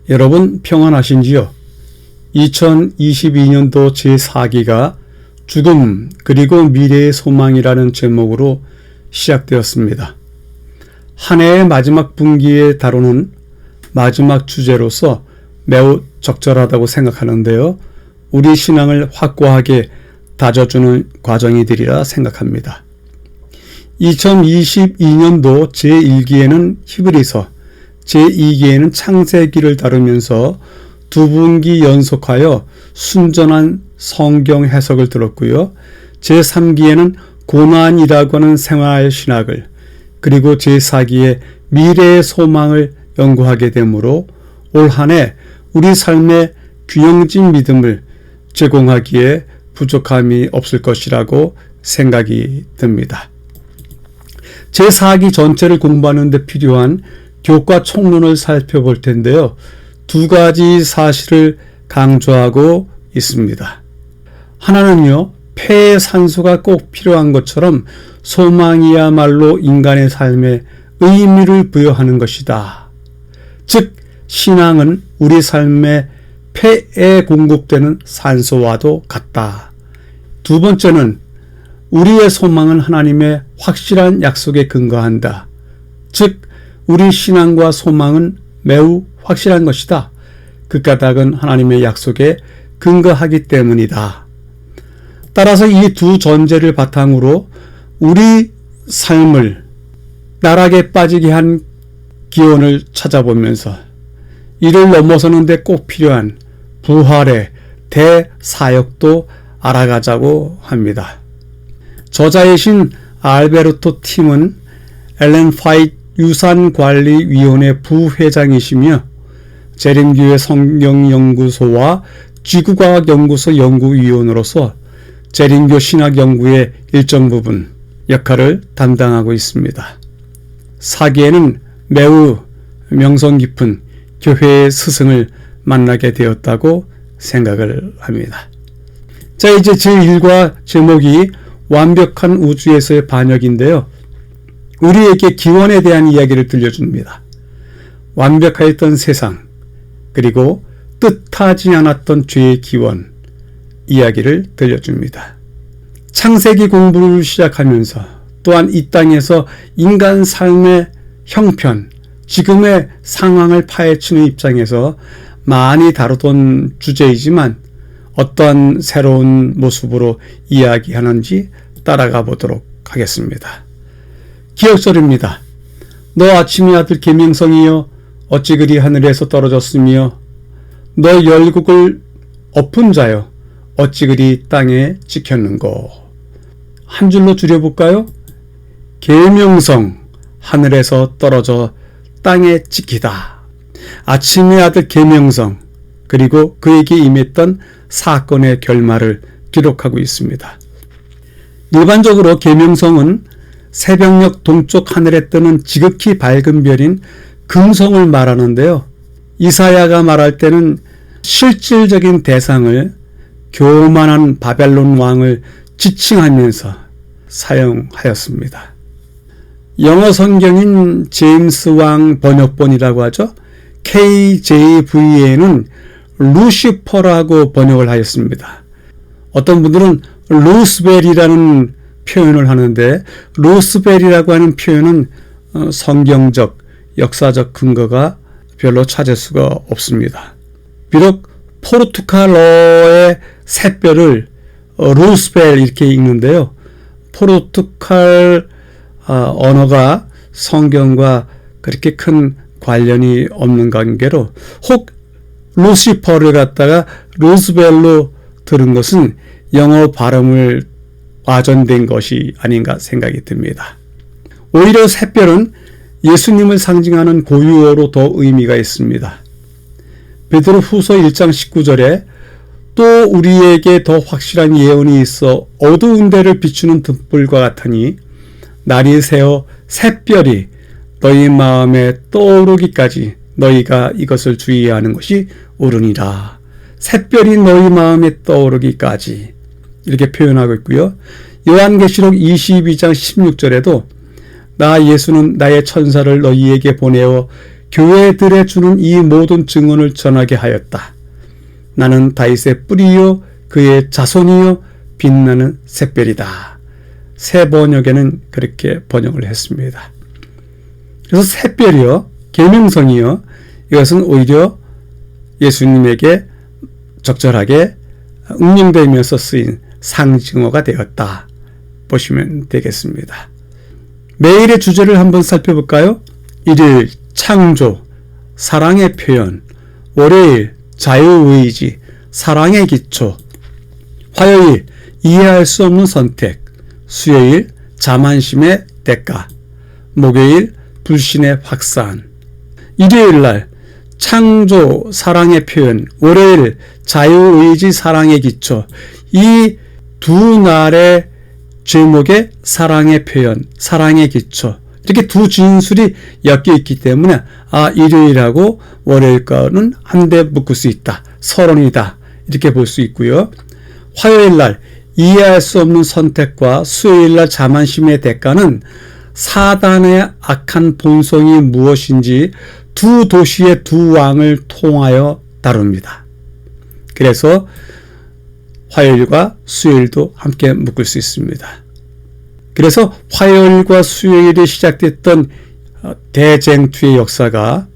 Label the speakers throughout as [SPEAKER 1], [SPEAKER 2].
[SPEAKER 1] 여러분 평안하신지요? 2022년도 제4기가 죽음 그리고 미래의 소망이라는 제목으로 시작되었습니다. 한 해의 마지막 분기에 다루는 마지막 주제로서 매우 적절하다고 생각하는데요. 우리 신앙을 확고하게 다져주는 과정이 되리라 생각합니다. 2022년도 제1기에는 히브리서, 제2기에는 창세기를 다루면서 두 분기 연속하여 순전한 성경 해석을 들었고요. 제3기에는 고난이라고 하는 생활신학을, 그리고 제4기에 미래의 소망을 연구하게 되므로 올 한 해 우리 삶의 균형진 믿음을 제공하기에 부족함이 없을 것이라고 생각이 듭니다. 제4기 전체를 공부하는 데 필요한 교과 총론을 살펴볼 텐데요. 두 가지 사실을 강조하고 있습니다. 하나는요, 폐의 산소가 꼭 필요한 것처럼 소망이야말로 인간의 삶에 의미를 부여하는 것이다. 즉, 신앙은 우리 삶의 폐에 공급되는 산소와도 같다. 두 번째는 우리의 소망은 하나님의 확실한 약속에 근거한다. 즉, 우리 신앙과 소망은 매우 확실한 것이다. 그 까닭은 하나님의 약속에 근거하기 때문이다. 따라서 이 두 전제를 바탕으로 우리 삶을 나락에 빠지게 한 기원을 찾아보면서 이를 넘어서는 데 꼭 필요한 부활의 대사역도 알아가자고 합니다. 저자이신 알베르토 팀은 엘렌 화이트 유산관리위원회 부회장이시며 재림교회 성경연구소와 지구과학연구소 연구위원으로서 재림교 신학연구의 일정 부분 역할을 담당하고 있습니다. 사기에는 매우 명성 깊은 교회의 스승을 만나게 되었다고 생각을 합니다. 자, 이제 제1과 제목이 완벽한 우주에서의 반역인데요. 우리에게 기원에 대한 이야기를 들려줍니다. 완벽하였던 세상, 그리고 뜻하지 않았던 죄의 기원, 이야기를 들려줍니다. 창세기 공부를 시작하면서 또한 이 땅에서 인간 삶의 형편, 지금의 상황을 파헤치는 입장에서 많이 다루던 주제이지만 어떠한 새로운 모습으로 이야기하는지 따라가 보도록 하겠습니다. 기억절입니다. 너 아침의 아들 계명성이여 어찌 그리 하늘에서 떨어졌으며 너 열국을 엎은 자여 어찌 그리 땅에 찍혔는고. 한 줄로 줄여볼까요? 계명성, 하늘에서 떨어져 땅에 찍히다. 아침의 아들 계명성, 그리고 그에게 임했던 사건의 결말을 기록하고 있습니다. 일반적으로 계명성은 새벽녘 동쪽 하늘에 뜨는 지극히 밝은 별인 금성을 말하는데요. 이사야가 말할 때는 실질적인 대상을 교만한 바벨론 왕을 지칭하면서 사용하였습니다. 영어 성경인 제임스 왕 번역본이라고 하죠. KJV에는 루시퍼라고 번역을 하였습니다. 어떤 분들은 루스벨이라는 표현을 하는데 루스벨이라고 하는 표현은 성경적, 역사적 근거가 별로 찾을 수가 없습니다. 비록 포르투갈어의 샛별을 루스벨 이렇게 읽는데요. 포르투갈 언어가 성경과 그렇게 큰 관련이 없는 관계로 혹 루시퍼를 갖다가 루스벨로 들은 것은 영어 발음을 와전된 것이 아닌가 생각이 듭니다. 오히려 샛별은 예수님을 상징하는 고유어로 더 의미가 있습니다. 베드로 후서 1장 19절에 또 우리에게 더 확실한 예언이 있어 어두운 데를 비추는 등불과 같으니 날이 새어 샛별이 너희 마음에 떠오르기까지 너희가 이것을 주의해야 하는 것이 옳으니라. 샛별이 너희 마음에 떠오르기까지 이렇게 표현하고 있고요. 요한계시록 22장 16절에도 나 예수는 나의 천사를 너희에게 보내어 교회들에 주는 이 모든 증언을 전하게 하였다. 나는 다윗의 뿌리요 그의 자손이요 빛나는 샛별이다. 새 번역에는 그렇게 번역을 했습니다. 그래서 샛별이요, 계명성이요, 이것은 오히려 예수님에게 적절하게 응용되면서 쓰인 상징어가 되었다 보시면 되겠습니다. 매일의 주제를 한번 살펴볼까요? 일요일 창조, 사랑의 표현, 월요일 자유의지, 사랑의 기초, 화요일 이해할 수 없는 선택, 수요일 자만심의 대가, 목요일 불신의 확산. 일요일날 창조, 사랑의 표현, 월요일 자유의지, 사랑의 기초. 이 두 날의 제목에 사랑의 표현, 사랑의 기초, 이렇게 두 진술이 엮여 있기 때문에 일요일하고 월요일 거는 한데 묶을 수 있다, 서론이다, 이렇게 볼 수 있고요. 화요일날 이해할 수 없는 선택과 수요일날 자만심의 대가는 사단의 악한 본성이 무엇인지 두 도시의 두 왕을 통하여 다룹니다. 그래서 화요일과 수요일도 함께 묶을 수 있습니다. 그래서 화요일과 수요일에 시작됐던 대쟁투의 역사가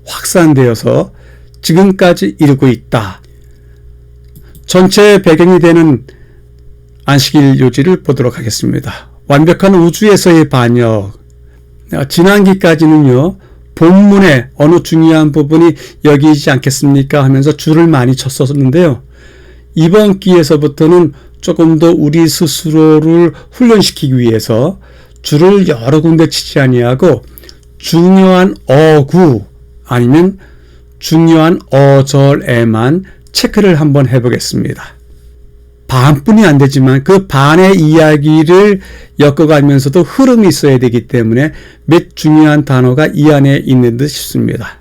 [SPEAKER 1] 확산되어서 지금까지 이르고 있다. 전체 배경이 되는 안식일 요지를 보도록 하겠습니다. 완벽한 우주에서의 반역. 지난기까지는요, 본문의 어느 중요한 부분이 여기지 않겠습니까 하면서 줄을 많이 쳤었는데요. 이번 기에서부터는 조금 더 우리 스스로를 훈련시키기 위해서 줄을 여러 군데 치지 아니하고 중요한 어구 아니면 중요한 어절에만 체크를 한번 해보겠습니다. 반뿐이 안 되지만 그 반의 이야기를 엮어가면서도 흐름이 있어야 되기 때문에 몇 중요한 단어가 이 안에 있는 듯 싶습니다.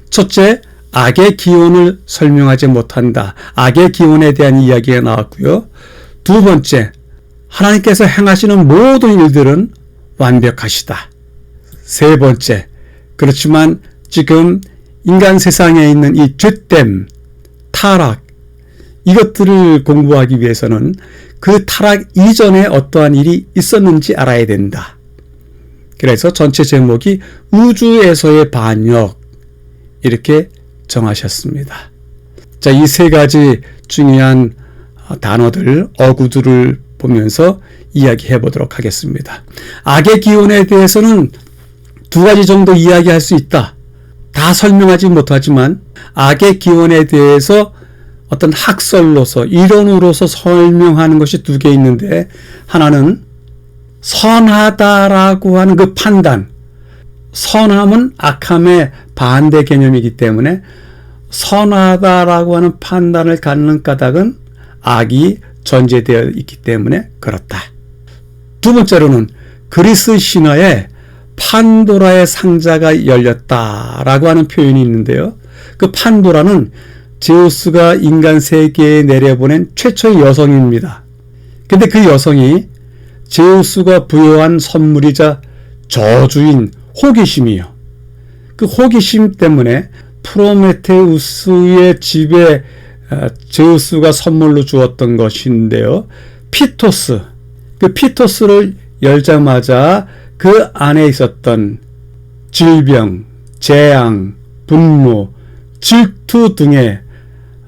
[SPEAKER 1] 첫째, 악의 기원을 설명하지 못한다. 악의 기원에 대한 이야기가 나왔고요. 두 번째, 하나님께서 행하시는 모든 일들은 완벽하시다. 세 번째, 그렇지만 지금 인간 세상에 있는 이 죄됨, 타락, 이것들을 공부하기 위해서는 그 타락 이전에 어떠한 일이 있었는지 알아야 된다. 그래서 전체 제목이 우주에서의 반역, 이렇게 정하셨습니다. 자, 이 세 가지 중요한 단어들, 어구들을 보면서 이야기해 보도록 하겠습니다. 악의 기원에 대해서는 두 가지 정도 이야기할 수 있다. 다 설명하지 못하지만 악의 기원에 대해서 어떤 학설로서, 이론으로서 설명하는 것이 두 개 있는데, 하나는 선하다라고 하는 그 판단, 선함은 악함의 반대 개념이기 때문에 선하다라고 하는 판단을 갖는 까닭은 악이 전제되어 있기 때문에 그렇다. 두 번째로는 그리스 신화에 판도라의 상자가 열렸다라고 하는 표현이 있는데요. 그 판도라는 제우스가 인간 세계에 내려보낸 최초의 여성입니다. 근데 그 여성이 제우스가 부여한 선물이자 저주인 호기심이요. 그 호기심 때문에 프로메테우스의 집에 제우스가 선물로 주었던 것인데요. 피토스, 그 피토스를 열자마자 그 안에 있었던 질병, 재앙, 분노, 질투 등의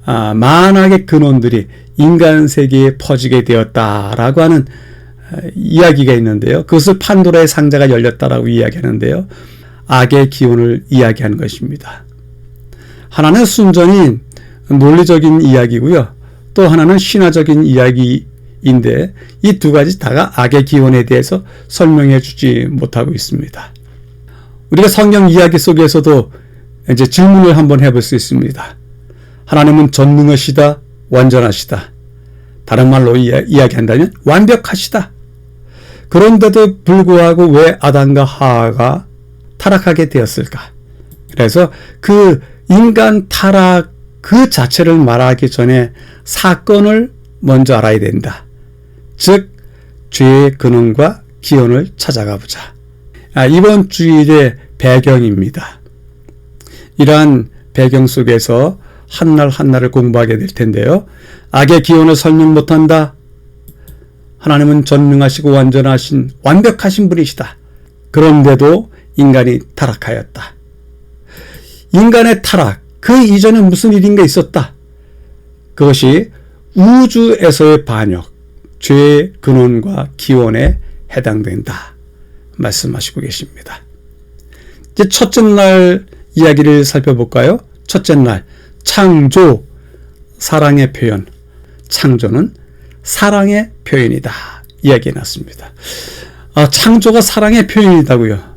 [SPEAKER 1] 만악의 근원들이 인간 세계에 퍼지게 되었다라고 하는 이야기가 있는데요. 그것을 판도라의 상자가 열렸다라고 이야기하는데요. 악의 기원을 이야기하는 것입니다. 하나는 순전히 논리적인 이야기고요. 또 하나는 신화적인 이야기인데 이 두 가지 다가 악의 기원에 대해서 설명해 주지 못하고 있습니다. 우리가 성경 이야기 속에서도 이제 질문을 한번 해볼 수 있습니다. 하나님은 전능하시다, 완전하시다. 다른 말로 이야기한다면 완벽하시다. 그런데도 불구하고 왜 아담과 하와가 타락하게 되었을까? 그래서 그 인간 타락 그 자체를 말하기 전에 사건을 먼저 알아야 된다. 즉 죄의 근원과 기원을 찾아가 보자. 이번 주일의 배경입니다. 이러한 배경 속에서 한날 한날을 공부하게 될 텐데요. 악의 기원을 설명 못한다. 하나님은 전능하시고 완벽하신 분이시다. 그런데도 인간이 타락하였다. 인간의 타락, 그 이전에 무슨 일인가 있었다. 그것이 우주에서의 반역, 죄의 근원과 기원에 해당된다. 말씀하시고 계십니다. 이제 첫째 날 이야기를 살펴볼까요? 첫째 날, 창조, 사랑의 표현. 창조는 사랑의 표현이다. 이야기해 놨습니다. 창조가 사랑의 표현이다고요.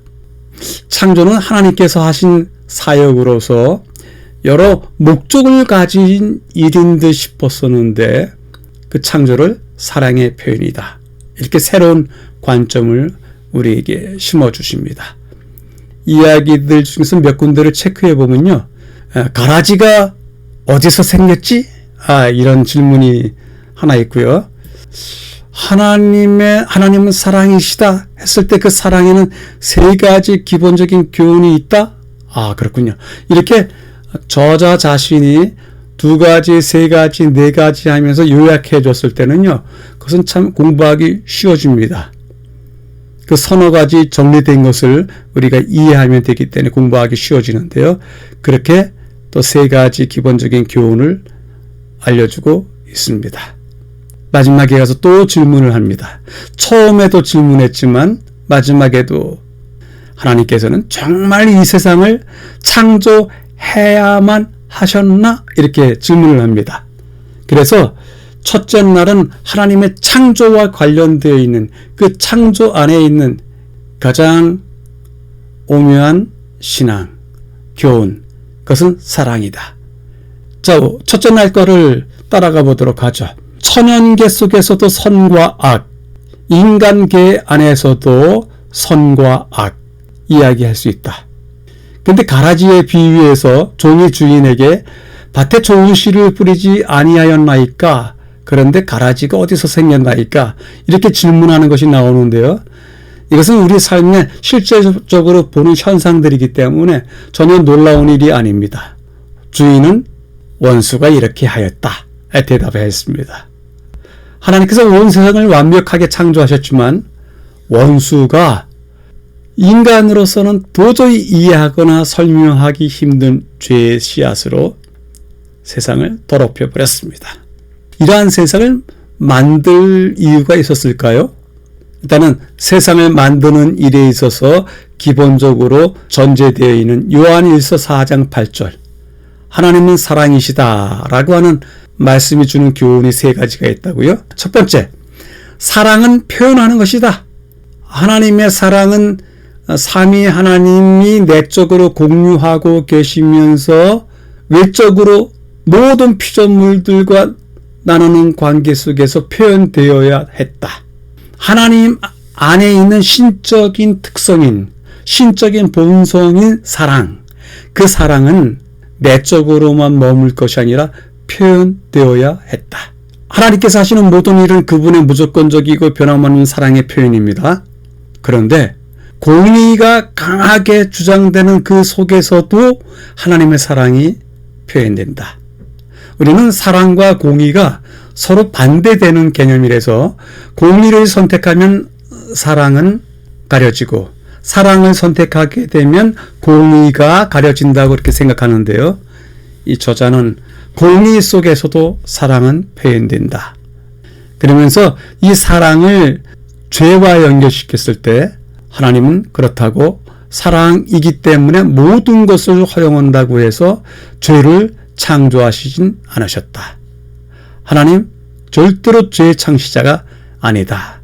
[SPEAKER 1] 창조는 하나님께서 하신 사역으로서 여러 목적을 가진 일인 듯 싶었었는데 그 창조를 사랑의 표현이다. 이렇게 새로운 관점을 우리에게 심어주십니다. 이야기들 중에서 몇 군데를 체크해 보면요. 가라지가 어디서 생겼지? 이런 질문이 하나 있고요. 하나님은 사랑이시다 했을 때 그 사랑에는 세 가지 기본적인 교훈이 있다? 그렇군요. 이렇게 저자 자신이 두 가지, 세 가지, 네 가지 하면서 요약해 줬을 때는요. 그것은 참 공부하기 쉬워집니다. 그 서너 가지 정리된 것을 우리가 이해하면 되기 때문에 공부하기 쉬워지는데요. 그렇게 또 세 가지 기본적인 교훈을 알려주고 있습니다. 마지막에 가서 또 질문을 합니다. 처음에도 질문했지만 마지막에도 하나님께서는 정말 이 세상을 창조해야만 하셨나? 이렇게 질문을 합니다. 그래서 첫째 날은 하나님의 창조와 관련되어 있는 그 창조 안에 있는 가장 오묘한 신앙, 교훈, 그것은 사랑이다. 자, 첫째 날 거를 따라가 보도록 하죠. 천연계 속에서도 선과 악, 인간계 안에서도 선과 악 이야기할 수 있다. 근데 가라지에 비유해서 종이 주인에게 밭에 좋은 씨를 뿌리지 아니하였나이까? 그런데 가라지가 어디서 생겼나이까? 이렇게 질문하는 것이 나오는데요. 이것은 우리 삶에 실제적으로 보는 현상들이기 때문에 전혀 놀라운 일이 아닙니다. 주인은 원수가 이렇게 하였다. 대답했습니다. 하나님께서 온 세상을 완벽하게 창조하셨지만 원수가 인간으로서는 도저히 이해하거나 설명하기 힘든 죄의 씨앗으로 세상을 더럽혀 버렸습니다. 이러한 세상을 만들 이유가 있었을까요? 일단은 세상을 만드는 일에 있어서 기본적으로 전제되어 있는 요한일서 4장 8절 하나님은 사랑이시다라고 하는 말씀이 주는 교훈이 세 가지가 있다고요. 첫 번째, 사랑은 표현하는 것이다. 하나님의 사랑은 삼위 하나님이 내적으로 공유하고 계시면서 외적으로 모든 피조물들과 나누는 관계 속에서 표현되어야 했다. 하나님 안에 있는 신적인 특성인, 신적인 본성인 사랑, 그 사랑은 내적으로만 머물 것이 아니라 표현되어야 했다. 하나님께서 하시는 모든 일은 그분의 무조건적이고 변함없는 사랑의 표현입니다. 그런데 공의가 강하게 주장되는 그 속에서도 하나님의 사랑이 표현된다. 우리는 사랑과 공의가 서로 반대되는 개념이라서 공의를 선택하면 사랑은 가려지고 사랑을 선택하게 되면 공의가 가려진다고 그렇게 생각하는데요. 이 저자는 공의 속에서도 사랑은 표현된다. 그러면서 이 사랑을 죄와 연결시켰을 때 하나님은 그렇다고 사랑이기 때문에 모든 것을 허용한다고 해서 죄를 창조하시진 않으셨다. 하나님 절대로 죄의 창시자가 아니다.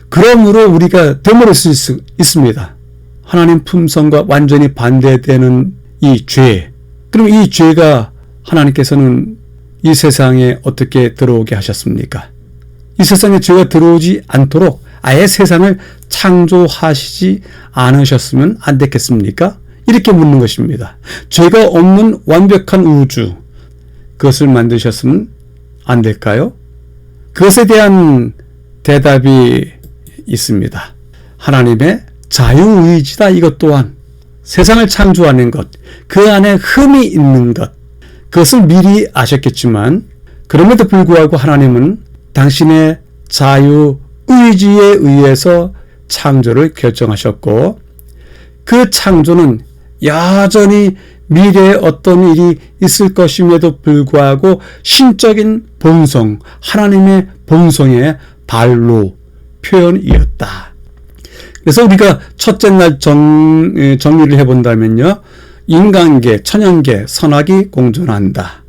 [SPEAKER 1] 그러므로 우리가 되물을 수 있습니다. 하나님 품성과 완전히 반대되는 이 죄. 그럼 이 죄가 하나님께서는 이 세상에 어떻게 들어오게 하셨습니까? 이 세상에 죄가 들어오지 않도록 아예 세상을 창조하시지 않으셨으면 안 됐겠습니까? 이렇게 묻는 것입니다. 죄가 없는 완벽한 우주, 그것을 만드셨으면 안 될까요? 그것에 대한 대답이 있습니다. 하나님의 자유의지다. 이것 또한 세상을 창조하는 것, 그 안에 흠이 있는 것, 그것을 미리 아셨겠지만 그럼에도 불구하고 하나님은 당신의 자유의지에 의해서 창조를 결정하셨고 그 창조는 여전히 미래에 어떤 일이 있을 것임에도 불구하고 신적인 본성, 하나님의 본성의 발로 표현이었다. 그래서 우리가 첫째 날 정리를 해본다면요. 인간계, 천연계, 선악이 공존한다.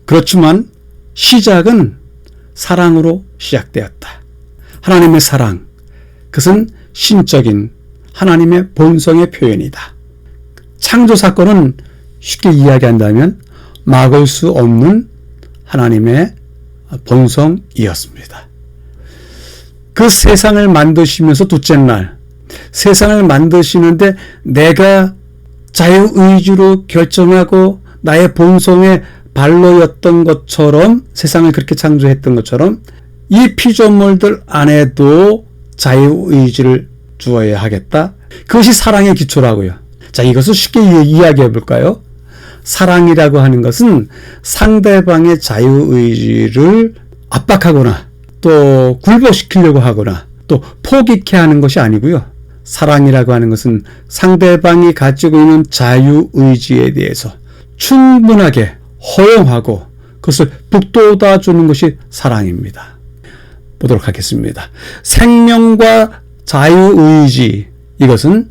[SPEAKER 1] 그렇지만 시작은 사랑으로 시작되었다. 하나님의 사랑, 그것은 신적인 하나님의 본성의 표현이다. 창조 사건은 쉽게 이야기한다면 막을 수 없는 하나님의 본성이었습니다. 그 세상을 만드시면서 둘째 날, 세상을 만드시는데 내가 자유의지로 결정하고 나의 본성의 발로였던 것처럼 세상을 그렇게 창조했던 것처럼 이 피조물들 안에도 자유의지를 주어야 하겠다. 그것이 사랑의 기초라고요. 자, 이것을 쉽게 이야기해 볼까요? 사랑이라고 하는 것은 상대방의 자유의지를 압박하거나 또 굴복시키려고 하거나 또 포기케 하는 것이 아니고요. 사랑이라고 하는 것은 상대방이 가지고 있는 자유의지에 대해서 충분하게 허용하고 그것을 북돋아 주는 것이 사랑입니다. 보도록 하겠습니다. 생명과 자유의지, 이것은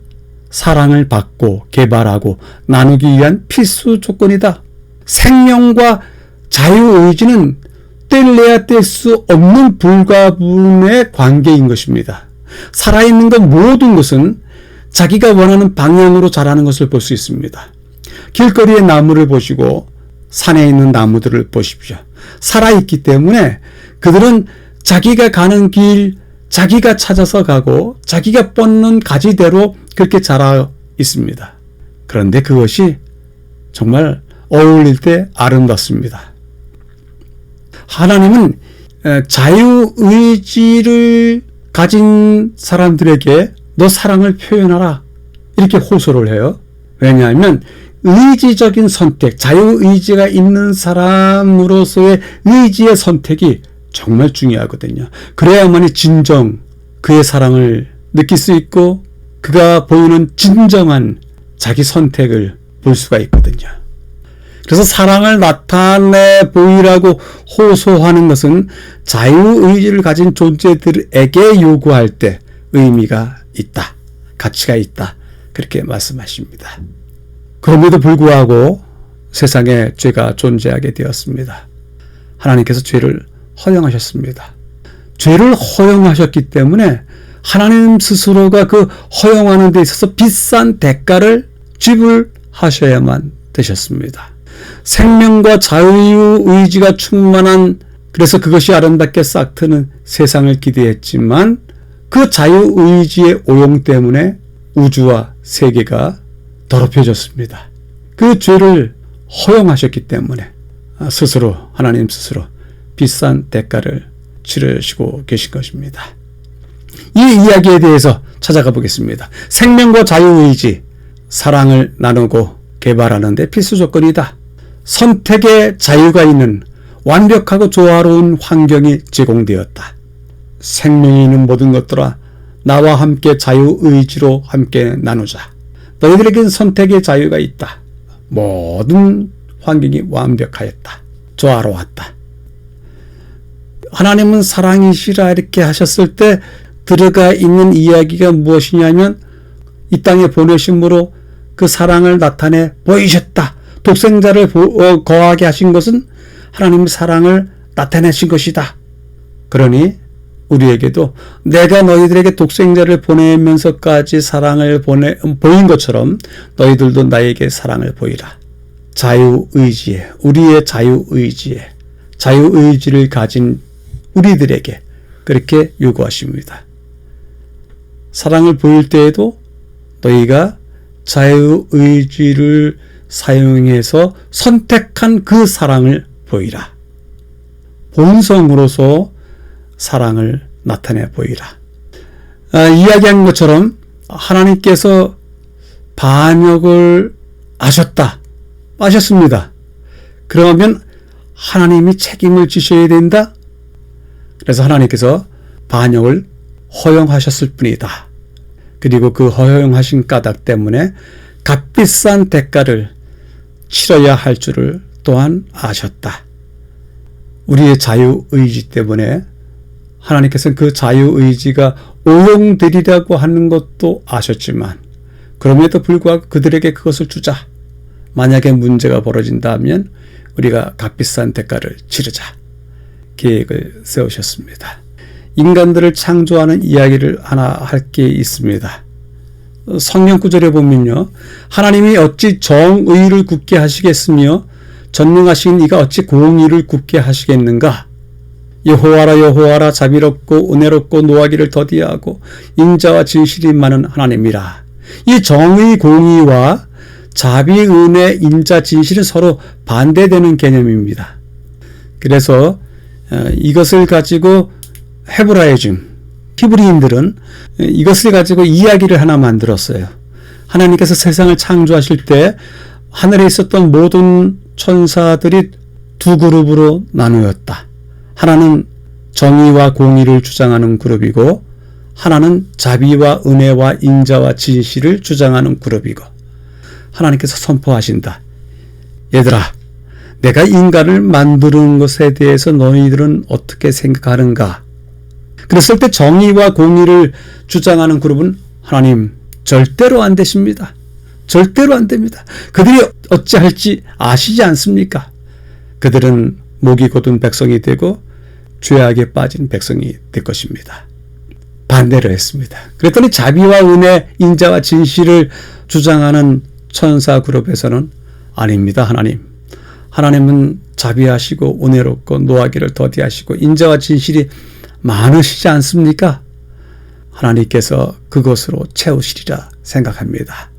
[SPEAKER 1] 사랑을 받고 개발하고 나누기 위한 필수 조건이다. 생명과 자유의지는 뗄래야 뗄 수 없는 불가분의 관계인 것입니다. 살아있는 것 모든 것은 자기가 원하는 방향으로 자라는 것을 볼 수 있습니다. 길거리의 나무를 보시고 산에 있는 나무들을 보십시오. 살아있기 때문에 그들은 자기가 가는 길, 자기가 찾아서 가고 자기가 뻗는 가지대로 그렇게 자라 있습니다. 그런데 그것이 정말 어울릴 때 아름답습니다. 하나님은 자유의지를 가진 사람들에게 너 사랑을 표현하라 이렇게 호소를 해요. 왜냐하면 의지적인 선택, 자유의지가 있는 사람으로서의 의지의 선택이 정말 중요하거든요. 그래야만이 진정 그의 사랑을 느낄 수 있고 그가 보이는 진정한 자기 선택을 볼 수가 있거든요. 그래서 사랑을 나타내 보이라고 호소하는 것은 자유의지를 가진 존재들에게 요구할 때 의미가 있다, 가치가 있다, 그렇게 말씀하십니다. 그럼에도 불구하고 세상에 죄가 존재하게 되었습니다. 하나님께서 죄를 허용하셨습니다. 죄를 허용하셨기 때문에 하나님 스스로가 그 허용하는 데 있어서 비싼 대가를 지불하셔야만 되셨습니다. 생명과 자유의지가 충만한, 그래서 그것이 아름답게 싹트는 세상을 기대했지만 그 자유의지의 오용 때문에 우주와 세계가 더럽혀졌습니다. 그 죄를 허용하셨기 때문에 스스로, 하나님 스스로 비싼 대가를 치르시고 계신 것입니다. 이 이야기에 대해서 찾아가 보겠습니다. 생명과 자유의지, 사랑을 나누고 개발하는 데 필수 조건이다. 선택의 자유가 있는 완벽하고 조화로운 환경이 제공되었다. 생명이 있는 모든 것들아, 나와 함께 자유의지로 함께 나누자. 너희들에겐 선택의 자유가 있다. 모든 환경이 완벽하였다. 조화로웠다. 하나님은 사랑이시라 이렇게 하셨을 때 들어가 있는 이야기가 무엇이냐면 이 땅에 보내심으로 그 사랑을 나타내 보이셨다. 독생자를 거하게 하신 것은 하나님의 사랑을 나타내신 것이다. 그러니 우리에게도 내가 너희들에게 독생자를 보내면서까지 사랑을 보인 것처럼 너희들도 나에게 사랑을 보이라. 자유의지에, 우리의 자유의지에, 자유의지를 가진 우리들에게 그렇게 요구하십니다. 사랑을 보일 때에도 너희가 자유의지를 사용해서 선택한 그 사랑을 보이라. 본성으로서 사랑을 나타내 보이라. 이야기한 것처럼 하나님께서 반역을 아셨습니다. 그러면 하나님이 책임을 지셔야 된다. 그래서 하나님께서 반역을 허용하셨을 뿐이다. 그리고 그 허용하신 까닭 때문에 값비싼 대가를 치러야 할 줄을 또한 아셨다. 우리의 자유의지 때문에 하나님께서는 그 자유의지가 오용되리라고 하는 것도 아셨지만 그럼에도 불구하고 그들에게 그것을 주자. 만약에 문제가 벌어진다면 우리가 값비싼 대가를 치르자. 계획을 세우셨습니다. 인간들을 창조하는 이야기를 하나 할 게 있습니다. 성경 구절에 보면요. 하나님이 어찌 정의를 굳게 하시겠으며 전능하신 이가 어찌 공의를 굳게 하시겠는가. 여호와라 여호와라 자비롭고 은혜롭고 노하기를 더디하고 인자와 진실이 많은 하나님이라. 이 정의 공의와 자비 은혜 인자 진실은 서로 반대되는 개념입니다. 그래서 이것을 가지고 히브리인들은 이것을 가지고 이야기를 하나 만들었어요. 하나님께서 세상을 창조하실 때 하늘에 있었던 모든 천사들이 두 그룹으로 나누었다. 하나는 정의와 공의를 주장하는 그룹이고 하나는 자비와 은혜와 인자와 진실을 주장하는 그룹이고 하나님께서 선포하신다. 얘들아, 내가 인간을 만드는 것에 대해서 너희들은 어떻게 생각하는가? 그랬을 때 정의와 공의를 주장하는 그룹은 하나님 절대로 안 되십니다. 절대로 안 됩니다. 그들이 어찌할지 아시지 않습니까? 그들은 목이 곧은 백성이 되고 죄악에 빠진 백성이 될 것입니다. 반대로 했습니다. 그랬더니 자비와 은혜, 인자와 진실을 주장하는 천사 그룹에서는 아닙니다. 하나님은 자비하시고 은혜롭고 노하기를 더디하시고 인자와 진실이 많으시지 않습니까? 하나님께서 그것으로 채우시리라 생각합니다.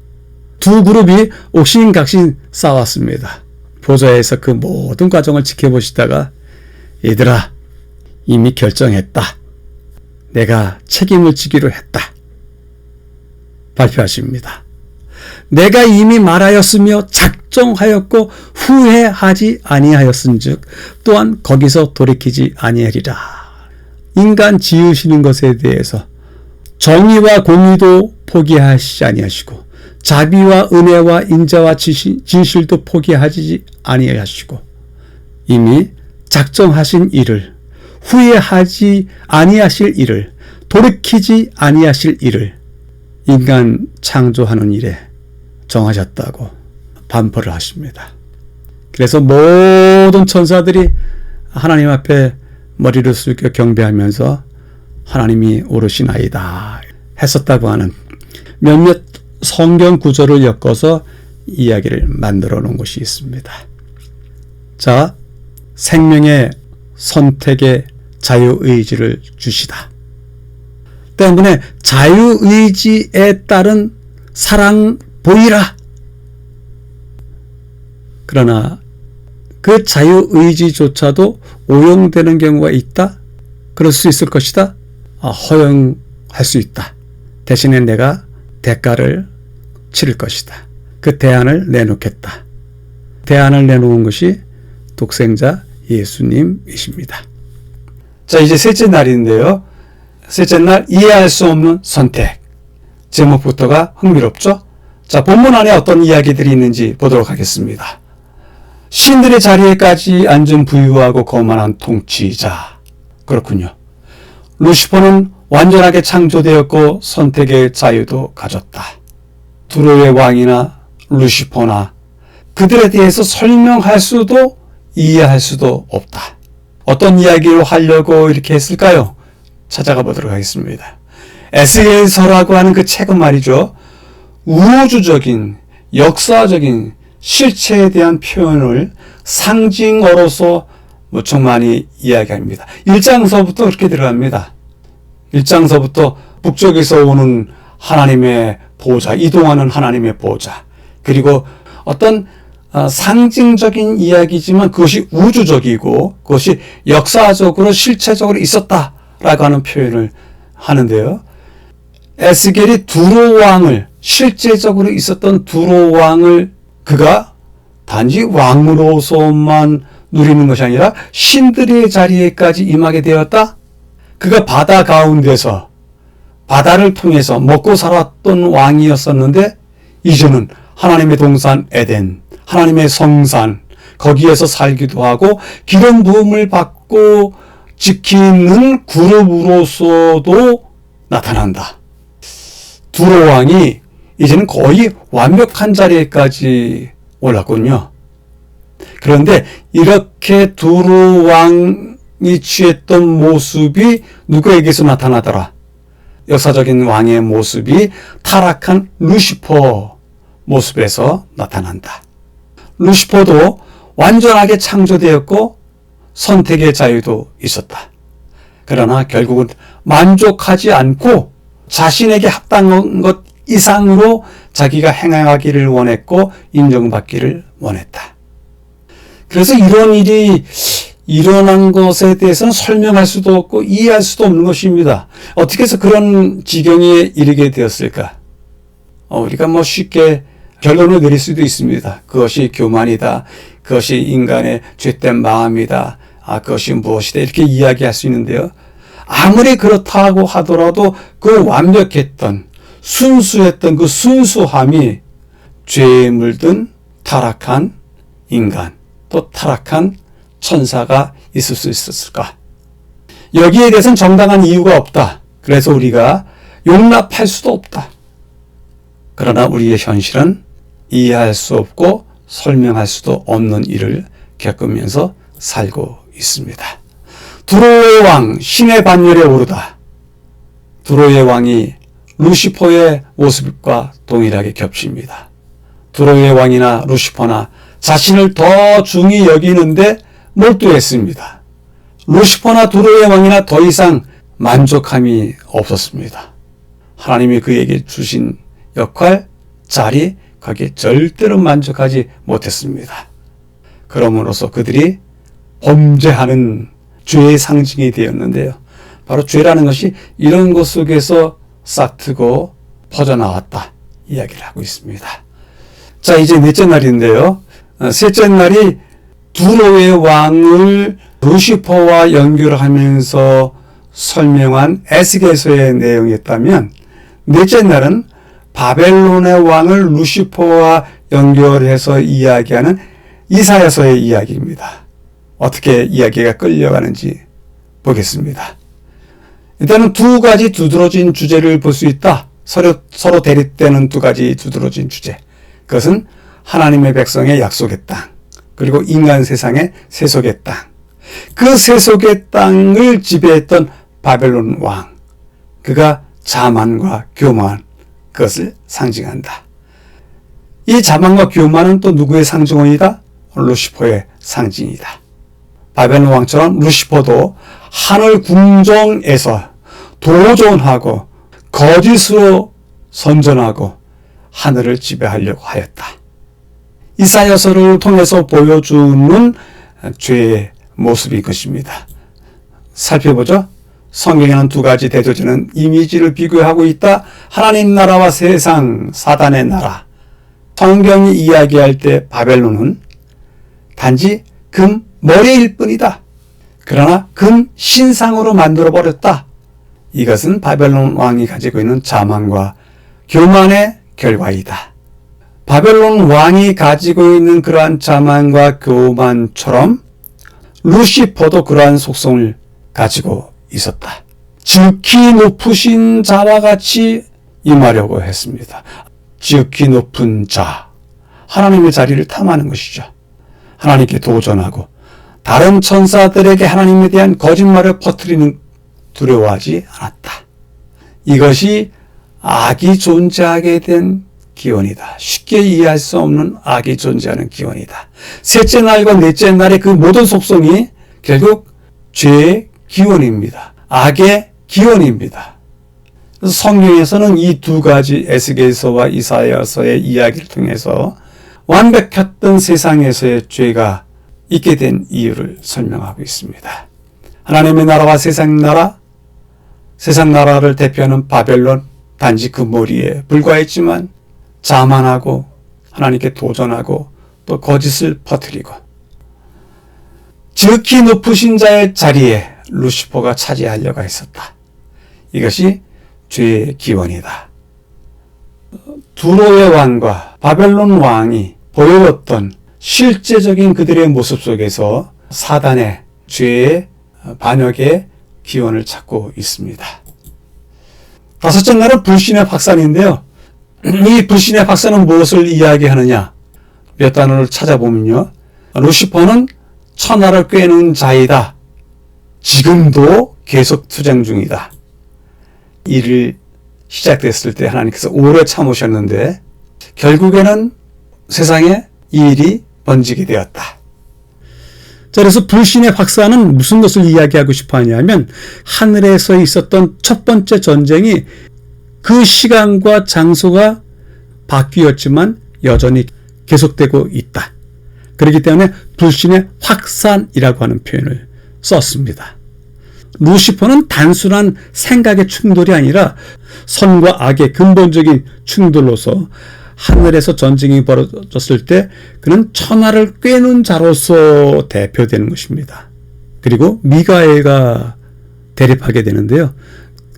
[SPEAKER 1] 두 그룹이 옥신각신 싸웠습니다. 보좌에서 그 모든 과정을 지켜보시다가 얘들아, 이미 결정했다. 내가 책임을 지기로 했다. 발표하십니다. 내가 이미 말하였으며 작정하였고 후회하지 아니하였은즉 또한 거기서 돌이키지 아니하리라. 인간 지으시는 것에 대해서 정의와 공의도 포기하시지 아니하시고 자비와 은혜와 인자와 진실도 포기하지 아니하시고 이미 작정하신 일을 후회하지 아니하실 일을 돌이키지 아니하실 일을 인간 창조하는 일에 정하셨다고 반포를 하십니다. 그래서 모든 천사들이 하나님 앞에 머리를 숙여 경배하면서 하나님이 옳으시나이다 했었다고 하는 몇몇 성경 구절을 엮어서 이야기를 만들어 놓은 것이 있습니다. 자, 생명의 선택의 자유의지를 주시다. 때문에 자유의지에 따른 사랑 보이라. 그러나 그 자유의지조차도 오용되는 경우가 있다. 그럴 수 있을 것이다. 허용할 수 있다. 대신에 내가 대가를 치를 것이다. 그 대안을 내놓겠다. 대안을 내놓은 것이 독생자 예수님이십니다. 자, 이제 셋째 날인데요. 셋째 날 이해할 수 없는 선택. 제목부터가 흥미롭죠? 자, 본문 안에 어떤 이야기들이 있는지 보도록 하겠습니다. 신들의 자리에까지 앉은 부유하고 거만한 통치자. 그렇군요. 루시퍼는 완전하게 창조되었고 선택의 자유도 가졌다. 두로의 왕이나 루시퍼나 그들에 대해서 설명할 수도 이해할 수도 없다. 어떤 이야기를 하려고 이렇게 했을까요? 찾아가 보도록 하겠습니다. 에스겔서라고 하는 그 책은 말이죠. 우주적인 역사적인 실체에 대한 표현을 상징어로서 무척 많이 이야기합니다. 1장서부터 그렇게 들어갑니다. 1장서부터 북쪽에서 오는 하나님의 보좌, 이동하는 하나님의 보좌, 그리고 어떤 상징적인 이야기지만 그것이 우주적이고 그것이 역사적으로 실체적으로 있었다라고 라고 하는 표현을 하는데요. 에스겔이 두로 왕을, 실제적으로 있었던 두로 왕을 그가 단지 왕으로서만 누리는 것이 아니라 신들의 자리에까지 임하게 되었다. 그가 바다 가운데서 바다를 통해서 먹고 살았던 왕이었었는데 이제는 하나님의 동산 에덴, 하나님의 성산, 거기에서 살기도 하고 기름 부음을 받고 지키는 그룹으로서도 나타난다. 두로 왕이 이제는 거의 완벽한 자리에까지 올랐군요. 그런데 이렇게 두로 왕이 취했던 모습이 누구에게서 나타나더라? 역사적인 왕의 모습이 타락한 루시퍼 모습에서 나타난다. 루시퍼도 완전하게 창조되었고 선택의 자유도 있었다. 그러나 결국은 만족하지 않고 자신에게 합당한 것 이상으로 자기가 행하기를 원했고 인정받기를 원했다. 그래서 이런 일이 일어난 것에 대해서는 설명할 수도 없고 이해할 수도 없는 것입니다. 어떻게 해서 그런 지경에 이르게 되었을까? 우리가 쉽게 결론을 내릴 수도 있습니다. 그것이 교만이다. 그것이 인간의 죄된 마음이다. 그것이 무엇이다. 이렇게 이야기할 수 있는데요. 아무리 그렇다고 하더라도 그 완벽했던, 순수했던 그 순수함이 죄에 물든 타락한 인간, 또 타락한 천사가 있을 수 있었을까? 여기에 대해서는 정당한 이유가 없다. 그래서 우리가 용납할 수도 없다. 그러나 우리의 현실은 이해할 수 없고 설명할 수도 없는 일을 겪으면서 살고 있습니다. 두로의 왕, 신의 반열에 오르다. 두로의 왕이 루시퍼의 모습과 동일하게 겹칩니다. 두로의 왕이나 루시퍼나 자신을 더 중히 여기는데 몰두했습니다. 루시퍼나 두로의 왕이나 더 이상 만족함이 없었습니다. 하나님이 그에게 주신 역할, 자리, 거기에 절대로 만족하지 못했습니다. 그러므로서 그들이 범죄하는 죄의 상징이 되었는데요. 바로 죄라는 것이 이런 것 속에서 싹트고 퍼져나왔다 이야기를 하고 있습니다. 자, 이제 넷째 날인데요. 셋째 날이 두로의 왕을 루시퍼와 연결하면서 설명한 에스겔서의 내용이었다면 넷째 날은 바벨론의 왕을 루시퍼와 연결해서 이야기하는 이사야서의 이야기입니다. 어떻게 이야기가 끌려가는지 보겠습니다. 일단은 두 가지 두드러진 주제를 볼 수 있다. 서로 대립되는 두 가지 두드러진 주제. 그것은 하나님의 백성의 약속의 땅, 그리고 인간 세상의 세속의 땅. 그 세속의 땅을 지배했던 바벨론 왕, 그가 자만과 교만, 그것을 상징한다. 이 자만과 교만은 또 누구의 상징이다? 루시퍼의 상징이다. 바벨론 왕처럼 루시퍼도 하늘 궁정에서 도전하고 거짓으로 선전하고 하늘을 지배하려고 하였다. 이사야서를 통해서 보여주는 죄의 모습인 것입니다. 살펴보죠. 성경에는 두 가지 대조되는 이미지를 비교하고 있다. 하나님 나라와 세상, 사단의 나라. 성경이 이야기할 때 바벨론은 단지 금 머리일 뿐이다. 그러나 금 신상으로 만들어버렸다. 이것은 바벨론 왕이 가지고 있는 자만과 교만의 결과이다. 바벨론 왕이 가지고 있는 그러한 자만과 교만처럼 루시퍼도 그러한 속성을 가지고 있었다. 지극히 높으신 자와 같이 임하려고 했습니다. 지극히 높은 자, 하나님의 자리를 탐하는 것이죠. 하나님께 도전하고 다른 천사들에게 하나님에 대한 거짓말을 퍼뜨리는 두려워하지 않았다. 이것이 악이 존재하게 된 기원이다. 쉽게 이해할 수 없는 악이 존재하는 기원이다. 셋째 날과 넷째 날의 그 모든 속성이 결국 죄의 기원입니다. 악의 기원입니다. 성경에서는 이 두 가지 에스겔서와 이사야서의 이야기를 통해서 완벽했던 세상에서의 죄가 있게 된 이유를 설명하고 있습니다. 하나님의 나라와 세상 나라, 세상 나라를 대표하는 바벨론 단지 그 머리에 불과했지만 자만하고 하나님께 도전하고 또 거짓을 퍼뜨리고 지극히 높으신 자의 자리에 루시퍼가 차지하려고 했었다. 이것이 죄의 기원이다. 두로의 왕과 바벨론 왕이 보여줬던 실제적인 그들의 모습 속에서 사단의 죄의 반역의 기원을 찾고 있습니다. 다섯째 날은 불신의 확산인데요. 이 불신의 확산은 무엇을 이야기하느냐? 몇 단어를 찾아보면요. 루시퍼는 천하를 꿰는 자이다. 지금도 계속 투쟁 중이다. 일을 시작됐을 때 하나님께서 오래 참으셨는데 결국에는 세상에 이 일이 번지게 되었다. 자, 그래서 불신의 확산은 무슨 것을 이야기하고 싶어 하냐면 하늘에서 있었던 첫 번째 전쟁이 그 시간과 장소가 바뀌었지만 여전히 계속되고 있다. 그렇기 때문에 불신의 확산이라고 하는 표현을 썼습니다. 루시퍼는 단순한 생각의 충돌이 아니라 선과 악의 근본적인 충돌로서 하늘에서 전쟁이 벌어졌을 때 그는 천하를 꿰는 자로서 대표되는 것입니다. 그리고 미가엘과 대립하게 되는데요.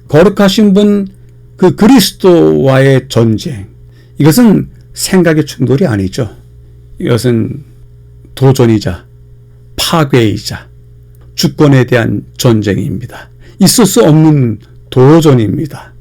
[SPEAKER 1] 거룩하신 분 그 그리스도와의 전쟁, 이것은 생각의 충돌이 아니죠. 이것은 도전이자 파괴이자 주권에 대한 전쟁입니다. 있을 수 없는 도전입니다.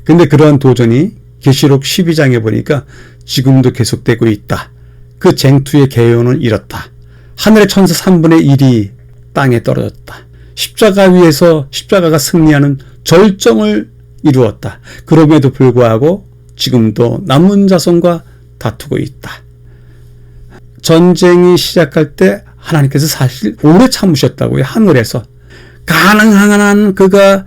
[SPEAKER 1] 근데 그러한 도전이 계시록 12장에 보니까 지금도 계속되고 있다. 그 쟁투의 개요는 이렇다. 하늘의 천사 3분의 1이 땅에 떨어졌다. 십자가 위에서 십자가가 승리하는 절정을 이루었다. 그럼에도 불구하고 지금도 남은 자손과 다투고 있다. 전쟁이 시작할 때 하나님께서 사실 오래 참으셨다고요. 하늘에서. 가능한 한 그가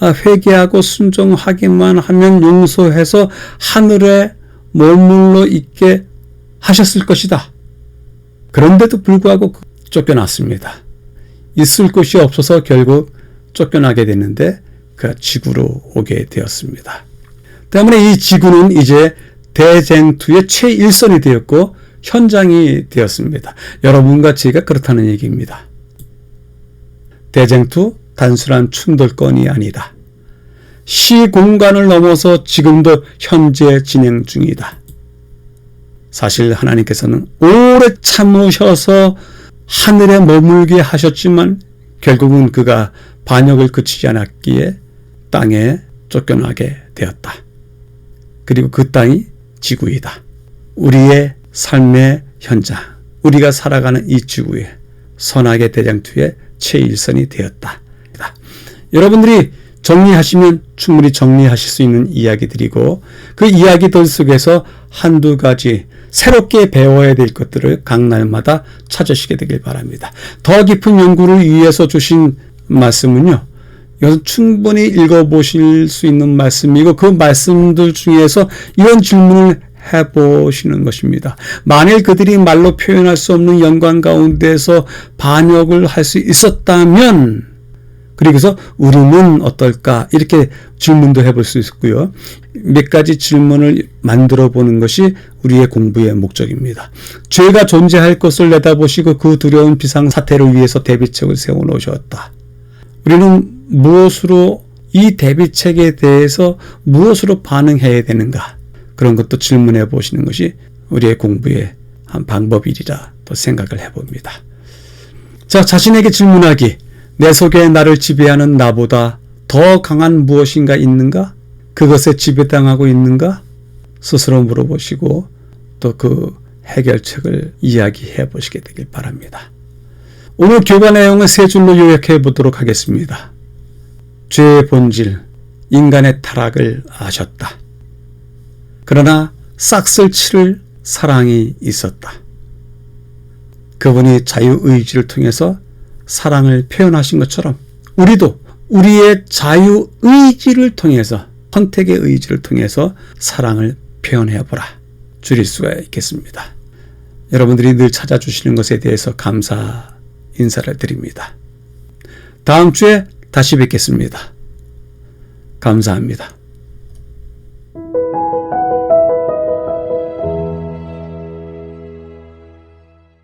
[SPEAKER 1] 회개하고 순종하기만 하면 용서해서 하늘에 머물러 있게 하셨을 것이다. 그런데도 불구하고 쫓겨났습니다. 있을 곳이 없어서 결국 쫓겨나게 됐는데 그가 지구로 오게 되었습니다. 때문에 이 지구는 이제 대쟁투의 최일선이 되었고 현장이 되었습니다. 여러분과 제가 그렇다는 얘기입니다. 대쟁투 단순한 충돌건이 아니다. 시공간을 넘어서 지금도 현재 진행 중이다. 사실 하나님께서는 오래 참으셔서 하늘에 머물게 하셨지만 결국은 그가 반역을 그치지 않았기에 땅에 쫓겨나게 되었다. 그리고 그 땅이 지구이다. 우리의 삶의 현장, 우리가 살아가는 이 지구에 선악의 대장투의 최일선이 되었다. 여러분들이 정리하시면 충분히 정리하실 수 있는 이야기들이고 그 이야기들 속에서 한두 가지 새롭게 배워야 될 것들을 각 날마다 찾으시게 되길 바랍니다. 더 깊은 연구를 위해서 주신 말씀은요. 이것은 충분히 읽어보실 수 있는 말씀이고 그 말씀들 중에서 이런 질문을 해보시는 것입니다. 만일 그들이 말로 표현할 수 없는 영광 가운데서 반역을 할 수 있었다면 그리고서 우리는 어떨까? 이렇게 질문도 해볼 수 있고요. 몇 가지 질문을 만들어 보는 것이 우리의 공부의 목적입니다. 죄가 존재할 것을 내다보시고 그 두려운 비상사태를 위해서 대비책을 세워놓으셨다. 우리는 무엇으로 이 대비책에 대해서 무엇으로 반응해야 되는가? 그런 것도 질문해 보시는 것이 우리의 공부의 한 방법이리라 또 생각을 해봅니다. 자, 자신에게 질문하기. 내 속에 나를 지배하는 나보다 더 강한 무엇인가 있는가? 그것에 지배당하고 있는가? 스스로 물어보시고 또 그 해결책을 이야기해 보시게 되길 바랍니다. 오늘 교과 내용을 세 줄로 요약해 보도록 하겠습니다. 죄의 본질, 인간의 타락을 아셨다. 그러나 싹쓸 치를 사랑이 있었다. 그분이 자유의지를 통해서 사랑을 표현하신 것처럼 우리도 우리의 자유의지를 통해서 선택의 의지를 통해서 사랑을 표현해보라. 줄일 수가 있겠습니다. 여러분들이 늘 찾아주시는 것에 대해서 감사 인사를 드립니다. 다음 주에 다시 뵙겠습니다. 감사합니다.